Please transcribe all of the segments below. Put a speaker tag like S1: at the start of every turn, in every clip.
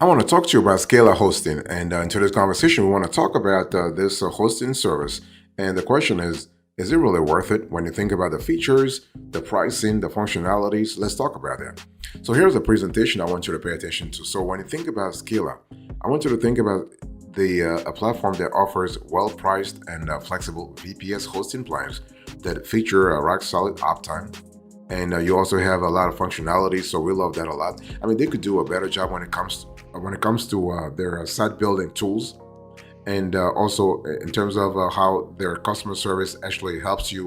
S1: I want to talk to you about ScalaHosting, and in today's conversation, we want to talk about this hosting service. And the question is it really worth it when you think about the features, the pricing, the functionalities? Let's talk about that. So here's a presentation I want you to pay attention to. So when you think about Scala, I want you to think about a platform that offers well-priced and flexible VPS hosting plans that feature a rock-solid uptime, and you also have a lot of functionality, so we love that a lot. I mean, they could do a better job when it comes to their site building tools, and also in terms of how their customer service actually helps you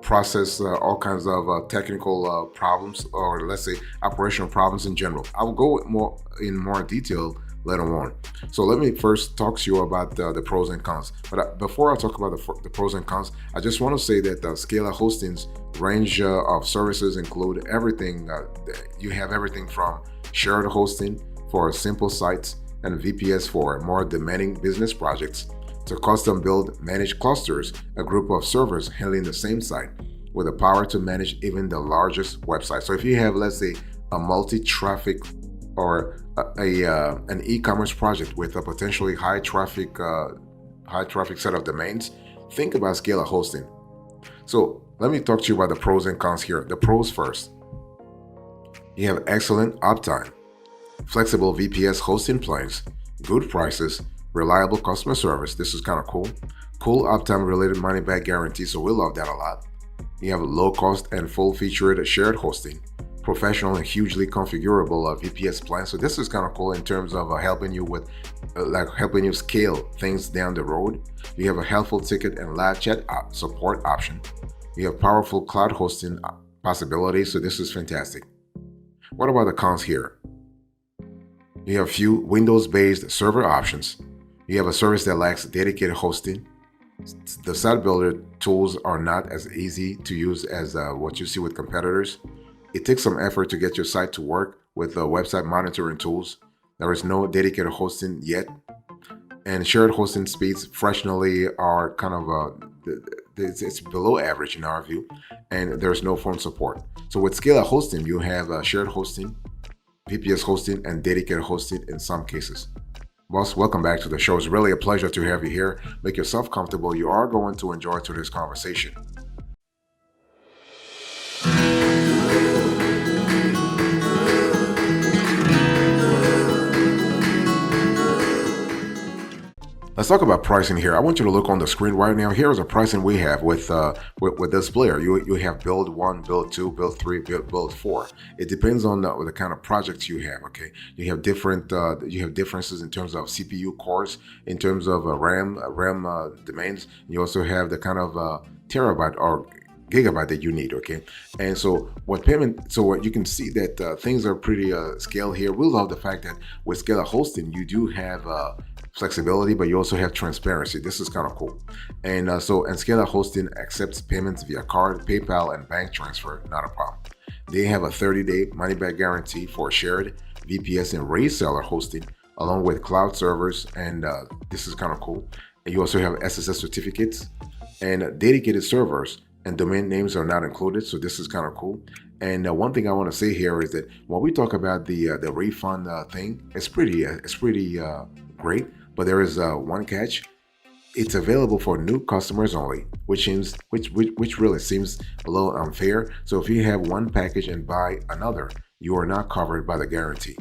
S1: process all kinds of technical problems, or let's say operational problems in general. I will go in more detail later on. So let me first talk to you about the pros and cons. But before I talk about the pros and cons, I just want to say that ScalaHosting's range of services include everything. You have everything from shared hosting for simple sites and VPS for more demanding business projects, to custom build managed clusters, a group of servers handling the same site with the power to manage even the largest website. So if you have, let's say, a multi-traffic or an e-commerce project with a potentially high traffic set of domains, think about ScalaHosting. So let me talk to you about the pros and cons here. The pros first. You have excellent uptime, flexible VPS hosting plans, good prices, reliable customer service. This is kind of cool. Cool uptime related money back guarantee, so we love that a lot. You have a low cost and full featured shared hosting, professional and hugely configurable VPS plan. So this is kind of cool in terms of helping you scale things down the road. You have a helpful ticket and live chat support option. You have powerful cloud hosting possibilities. So this is fantastic. What about the cons here? You have few Windows-based server options. You have a service that lacks dedicated hosting. The site builder tools are not as easy to use as what you see with competitors. It takes some effort to get your site to work with website monitoring tools. There is no dedicated hosting yet, and shared hosting speeds fractionally are kind of it's below average in our view, and there's no phone support. So with ScalaHosting, you have shared hosting, VPS hosting, and dedicated hosting in some cases. Boss, welcome back to the show. It's really a pleasure to have you here. Make yourself comfortable. You are going to enjoy today's conversation. Let's talk about pricing here. I want you to look on the screen right now. Here's a pricing we have with this player. You have build 1, build 2, build 3, build 4. It depends on the kind of projects you have. Okay, you have differences in terms of CPU cores, in terms of RAM domains. You also have the kind of terabyte or gigabyte that you need. Okay, and so what you can see that things are pretty scaled here. We love the fact that with ScalaHosting you do have flexibility, but you also have transparency. This is kind of cool. And ScalaHosting accepts payments via card, PayPal, and bank transfer. Not a problem. They have a 30-day money-back guarantee for shared VPS and reseller hosting, along with cloud servers, and this is kind of cool. And you also have SSL certificates and dedicated servers, and domain names are not included, so this is kind of cool. And one thing I want to say here is that when we talk about the refund thing, it's pretty great. But there is one catch. It's available for new customers only, which really seems a little unfair. So if you have one package and buy another, you are not covered by the guarantee.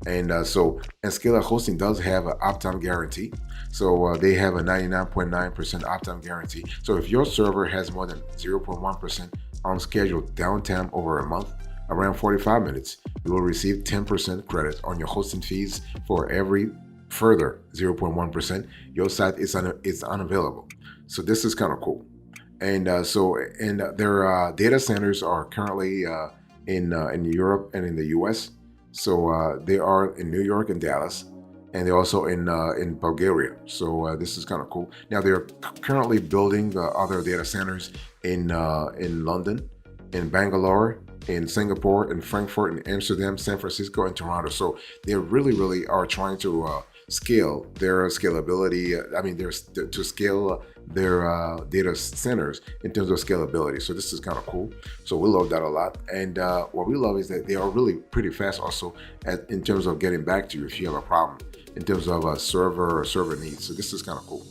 S1: And ScalaHosting does have an uptime guarantee. So they have a 99.9% uptime guarantee. So if your server has more than 0.1% unscheduled downtime over a month, around 45 minutes, you will receive 10% credit on your hosting fees for every further 0.1%. Your site is unavailable. So this is kind of cool. And their data centers are currently in Europe and in the US. So they are in New York and Dallas, and they're also in Bulgaria. So this is kind of cool. Now they're currently building other data centers in London, in Bangalore, in Singapore, in Frankfurt, in Amsterdam, San Francisco, and Toronto. So they really are trying to scale their scalability. To scale their data centers in terms of scalability. So this is kind of cool. So we love that a lot. And what we love is that they are really pretty fast also in terms of getting back to you if you have a problem in terms of a server or server needs. So this is kind of cool.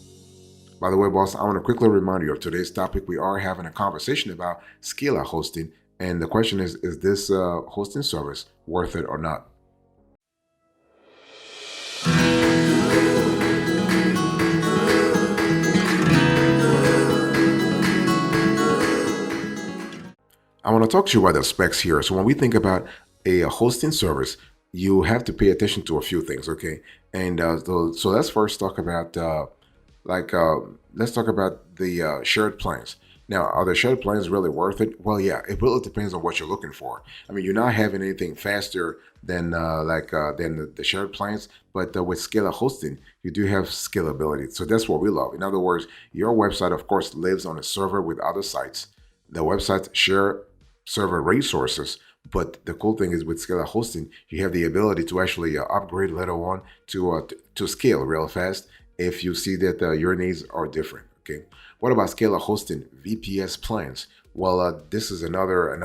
S1: By the way, boss, I want to quickly remind you of today's topic. We are having a conversation about ScalaHosting, and the question is this hosting service worth it or not? I want to talk to you about the specs here. So when we think about a hosting service, you have to pay attention to a few things, okay? And so let's first talk about like let's talk about the shared planes. Now, are the shared planes really worth it? Well, yeah, it really depends on what you're looking for. I mean, you're not having anything faster than than the shared planes, but with ScalaHosting, you do have scalability. So that's what we love. In other words, your website, of course, lives on a server with other sites. The websites share server resources, but the cool thing is with ScalaHosting, you have the ability to actually upgrade later on to scale real fast if you see that your needs are different. Okay, what about ScalaHosting VPS plans? Well, this is another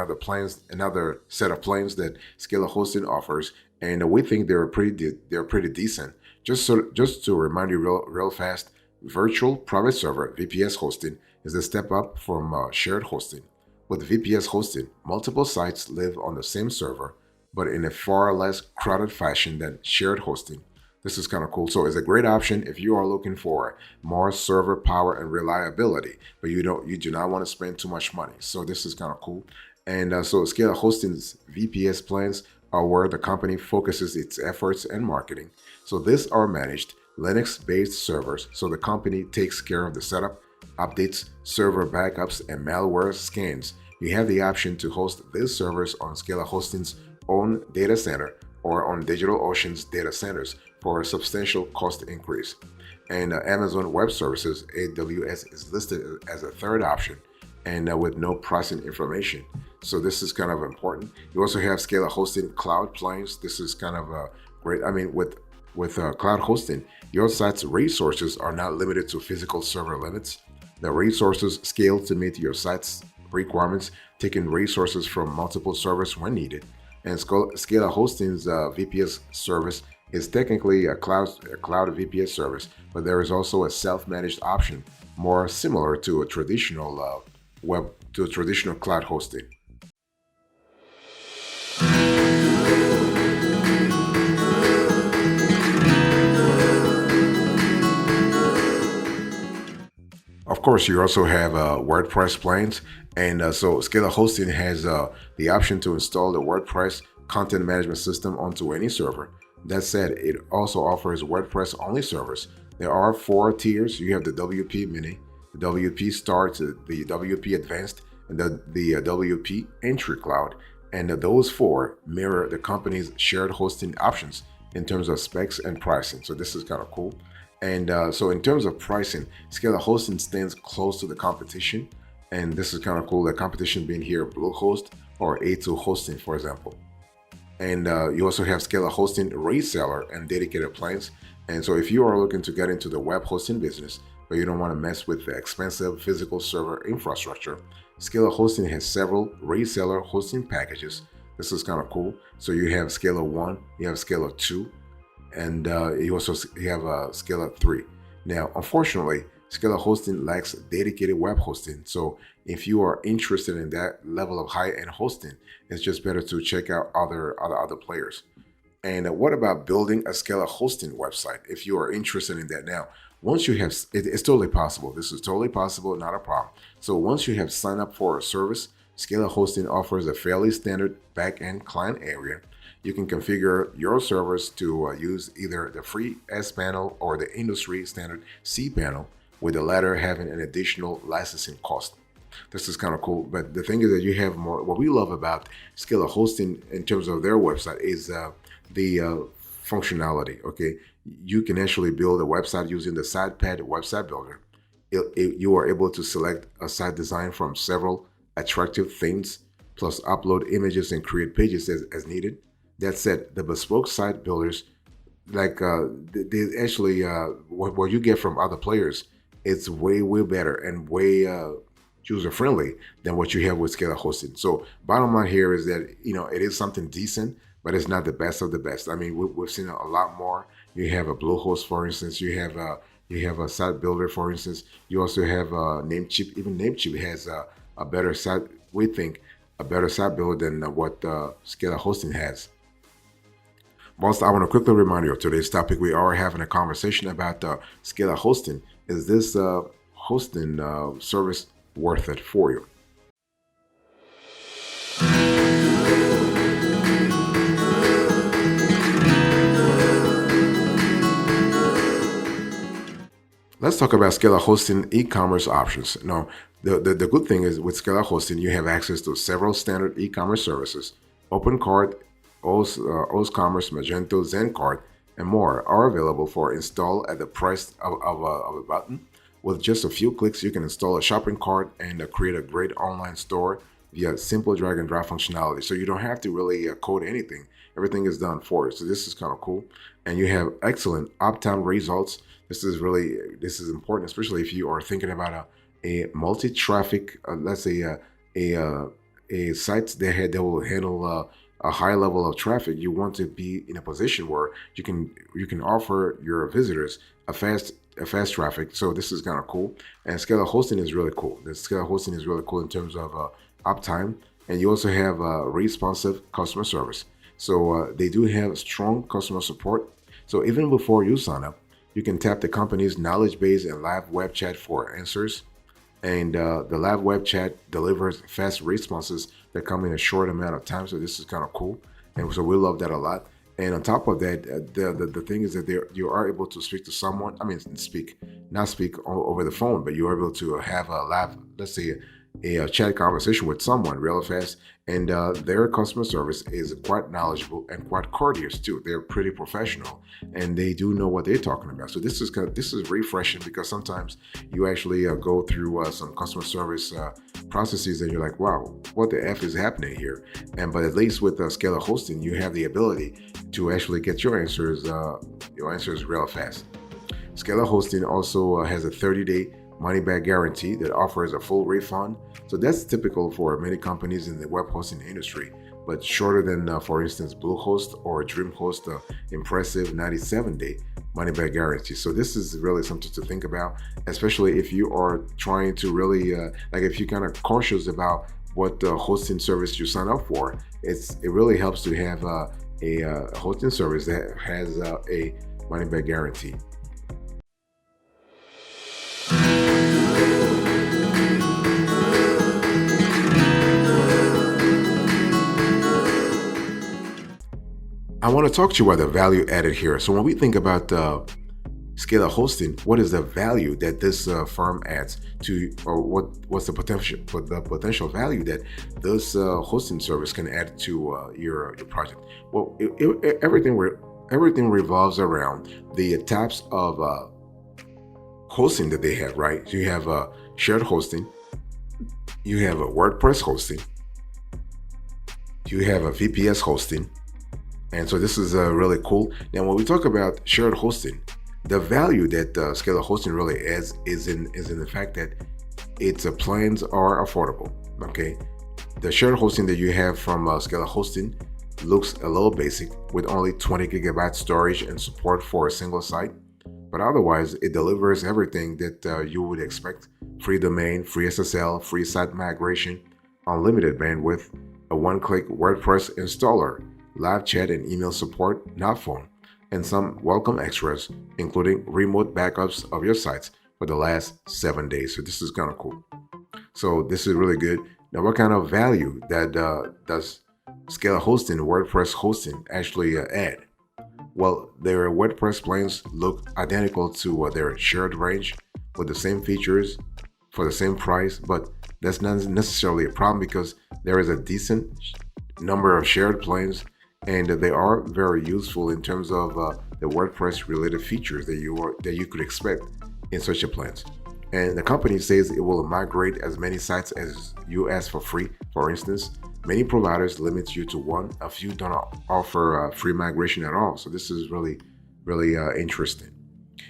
S1: set of plans that ScalaHosting offers, and we think they're pretty decent. Just to remind you real fast, virtual private server VPS hosting is a step up from shared hosting. With VPS hosting, multiple sites live on the same server, but in a far less crowded fashion than shared hosting. This is kind of cool. So it's a great option if you are looking for more server power and reliability, but you do not want to spend too much money. So this is kind of cool. And so ScalaHosting's VPS plans are where the company focuses its efforts and marketing. So these are managed Linux-based servers. So the company takes care of the setup, updates, server backups, and malware scans. You have the option to host these servers on ScalaHosting's own data center or on DigitalOcean's data centers for a substantial cost increase. And Amazon Web Services, AWS, is listed as a third option and with no pricing information. So this is kind of important. You also have ScalaHosting Cloud Planes. This is kind of great. I mean, with cloud hosting, your site's resources are not limited to physical server limits. The resources scale to meet your site's requirements, taking resources from multiple servers when needed. And ScalaHosting's VPS service is technically a cloud VPS service, but there is also a self-managed option, more similar to a traditional cloud hosting. Of course, you also have WordPress plans, and so ScalaHosting has the option to install the WordPress content management system onto any server. That said, it also offers WordPress-only servers. There are 4 tiers. You have the WP Mini, the WP Start, the WP Advanced, and the WP Entry Cloud. And those 4 mirror the company's shared hosting options in terms of specs and pricing. So this is kind of cool. And so in terms of pricing, ScalaHosting stands close to the competition. And this is kind of cool. The competition being here Bluehost or A2 Hosting, for example. And you also have ScalaHosting reseller and dedicated plans. And so if you are looking to get into the web hosting business, but you don't want to mess with the expensive physical server infrastructure, ScalaHosting has several reseller hosting packages. This is kind of cool. So you have Scala 1, you have Scala 2, and you have Scala 3. Now, unfortunately, ScalaHosting lacks dedicated web hosting. So if you are interested in that level of high-end hosting, it's just better to check out other players. And what about building a ScalaHosting website? If you are interested in that now, once you have, it's totally possible. This is totally possible, not a problem. So once you have signed up for a service, ScalaHosting offers a fairly standard backend client area. You can configure your servers to use either the free S panel or the industry standard C panel, with the latter having an additional licensing cost. This is kind of cool, but the thing is that you have more. What we love about ScalaHosting in terms of their website is the functionality. Okay, you can actually build a website using the SitePad website builder. You are able to select a site design from several attractive themes, plus upload images and create pages as needed. That said, the bespoke site builders like they actually what you get from other players, it's way better and way user friendly than what you have with ScalaHosting. So bottom line here is that it is something decent, but it's not the best of the best. I mean, we've seen a lot more. You have a Bluehost, for instance. You have a site builder, for instance. You also have Namecheap. Even Namecheap has a better site. We think a better site builder than what ScalaHosting has. Also, I want to quickly remind you of today's topic. We are having a conversation about ScalaHosting. Is this hosting service worth it for you? Let's talk about ScalaHosting e-commerce options. Now, the good thing is with ScalaHosting, you have access to several standard e-commerce services. OpenCart, OsCommerce, Magento, ZenCart, and more are available for install at the price of a button. With just a few clicks, you can install a shopping cart and create a great online store via simple drag and drop functionality. So you don't have to really code anything. Everything is done for you. So this is kind of cool. And you have excellent uptime results. This is important, especially if you are thinking about a multi-traffic, let's say a site that will handle a high level of traffic. You want to be in a position where you can offer your visitors a fast traffic. So this is kind of cool. And ScalaHosting is really cool. The ScalaHosting is really cool in terms of uptime, and you also have responsive customer service. So they do have strong customer support. So even before you sign up, you can tap the company's knowledge base and live web chat for answers. And the live web chat delivers fast responses that come in a short amount of time. So this is kind of cool. And so we love that a lot. And on top of that, the thing is that you are able to speak to someone. I mean, not speak over the phone, but you are able to have a live, let's say, a chat conversation with someone real fast. And their customer service is quite knowledgeable and quite courteous too. They're pretty professional, and they do know what they're talking about. So this is refreshing, because sometimes you actually go through some customer service processes and you're like, wow, what the F is happening here? But at least with ScalaHosting, you have the ability to actually get your answers real fast. ScalaHosting also has a 30-day money-back guarantee that offers a full refund. So that's typical for many companies in the web hosting industry, but shorter than, for instance, Bluehost or DreamHost, impressive 97-day money-back guarantee. So this is really something to think about, especially if you are trying to really, if you're kind of cautious about what hosting service you sign up for. It really helps to have a hosting service that has a money-back guarantee. I want to talk to you about the value added here. So when we think about ScalaHosting, what is the value that this firm adds to, or what's the potential value that this hosting service can add to your project? Well, everything revolves around the types of hosting that they have, right? So you have shared hosting, you have a WordPress hosting, you have a VPS hosting. And so this is really cool. Now, when we talk about shared hosting, the value that ScalaHosting really adds is in the fact that its plans are affordable. Okay, the shared hosting that you have from ScalaHosting looks a little basic, with only 20 gigabyte storage and support for a single site. But otherwise, it delivers everything that you would expect: free domain, free SSL, free site migration, unlimited bandwidth, a one-click WordPress installer, live chat and email support, not phone, and some welcome extras, including remote backups of your sites for the last 7 days. So this is kind of cool. So this is really good. Now, what kind of value that does ScalaHosting WordPress hosting actually add? Well, their WordPress plans look identical to their shared range, with the same features for the same price, but that's not necessarily a problem, because there is a decent number of shared plans, and they are very useful in terms of the WordPress related features that you could expect in such a plans. And the company says it will migrate as many sites as you ask for free. For instance, many providers limit you to one. A few don't offer free migration at all. So this is really really interesting.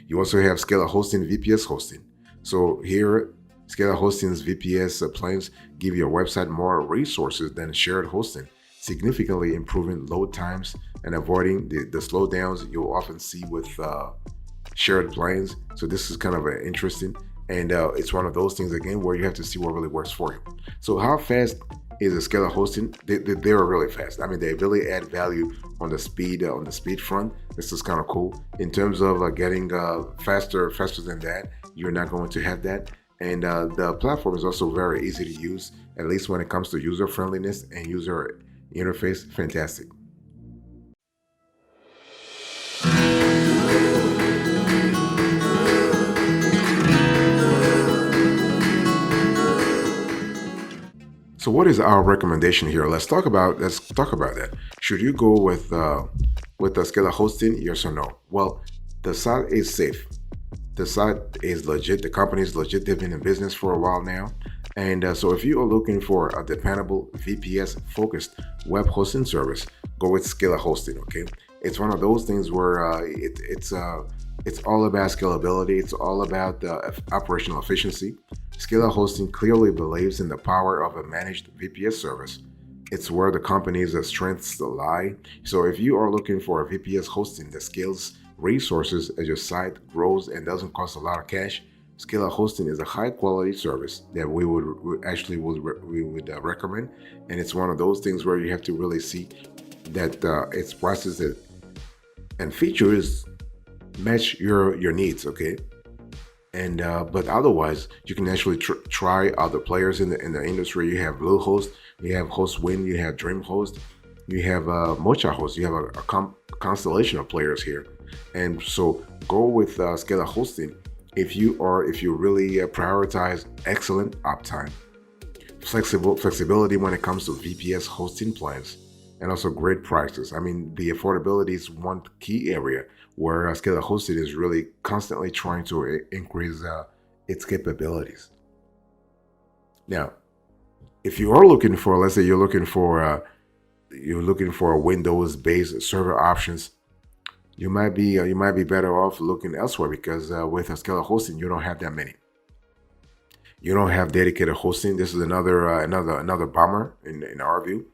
S1: You also have ScalaHosting VPS hosting. So here, ScalaHosting's VPS plans give your website more resources than shared hosting, significantly improving load times and avoiding the slowdowns you'll often see with shared plans. So this is kind of interesting, and it's one of those things again where you have to see what really works for you. So how fast is a ScalaHosting? They're really fast. I mean, they really add value on the speed front. This is kind of cool. In terms of getting faster than that, you're not going to have that. And the platform is also very easy to use, at least when it comes to user friendliness and user interface. Fantastic. So what is our recommendation here? Let's talk about that. Should you go with the ScalaHosting? Yes or no? Well, the site is safe. The site is legit. The company is legit. They've been in business for a while now. And so if you are looking for a dependable VPS-focused web hosting service, go with ScalaHosting, okay? It's one of those things where it's all about scalability. It's all about operational efficiency. ScalaHosting clearly believes in the power of a managed VPS service. It's where the company's strengths lie. So if you are looking for a VPS hosting that scales resources as your site grows and doesn't cost a lot of cash, ScalaHosting is a high-quality service that we would recommend. And it's one of those things where you have to really see that its prices and features match your needs, okay? And but otherwise, you can actually try other players in the industry. You have Bluehost, you have HostWin, you have DreamHost, you have MochaHost. You have a constellation of players here, and so go with ScalaHosting if you really prioritize excellent uptime, flexibility when it comes to VPS hosting plans, and also great prices. I mean, the affordability is one key area where ScalaHosting is really constantly trying to increase its capabilities. Now, if you are looking for, let's say you're looking for Windows-based server options, you might be better off looking elsewhere, because with ScalaHosting you don't have that many. You don't have dedicated hosting. This is another bummer in our view.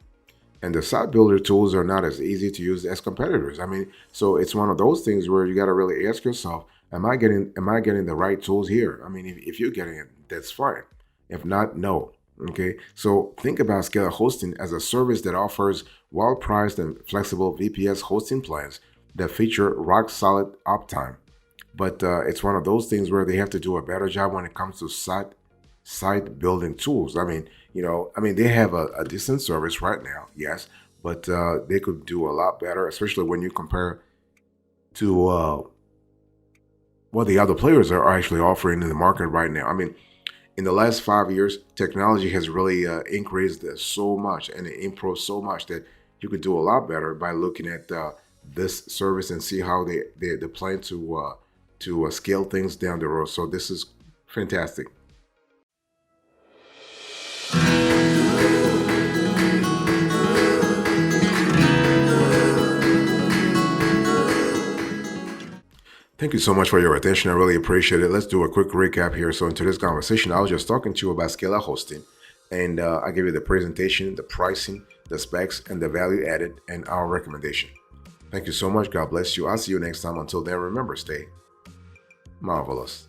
S1: And the site builder tools are not as easy to use as competitors. I mean, so it's one of those things where you got to really ask yourself, am I getting the right tools here? I mean, if you're getting it, that's fine. If not, no. Okay. So think about ScalaHosting as a service that offers well-priced and flexible VPS hosting plans that feature rock-solid uptime. But it's one of those things where they have to do a better job when it comes to site building tools. I mean, they have a decent service right now, yes, but they could do a lot better, especially when you compare to what the other players are actually offering in the market right now. I mean, in the last 5 years, technology has really increased so much and improved so much that you could do a lot better by looking at this service and see how they plan to scale things down the road. So this is fantastic. Thank you so much for your attention. I really appreciate it. Let's do a quick recap here. So in today's conversation, I was just talking to you about ScalaHosting, and I gave you the presentation, the pricing, the specs, and the value added, and our recommendation. Thank you so much. God bless you. I'll see you next time. Until then, remember, stay marvelous.